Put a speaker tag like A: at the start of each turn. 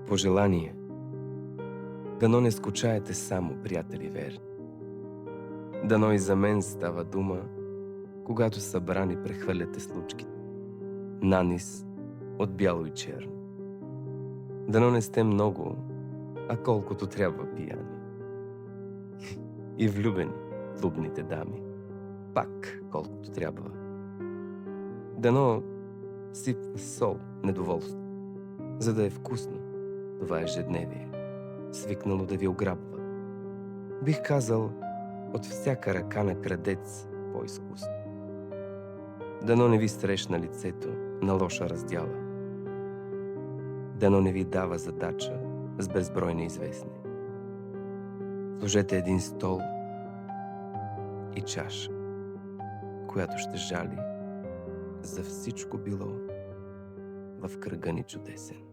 A: пожелание. Дано не скучаете само, приятели верни. Дано и за мен става дума, когато събрани прехвърляте случките, наниз от бяло и черно. Дано не сте много, а колкото трябва пияни. И влюбени клубните дами, пак колкото трябва. Дано сипва сол недоволство, за да е вкусно това ежедневие, свикнало да ви ограбва. Бих казал, от всяка ръка на крадец по-изкусно. Дано не ви срещна лицето на лоша раздяла. Дано не ви дава задача с безброй неизвестни. Сложете един стол и чаша, която ще жали за всичко било в кръга ни чудесен.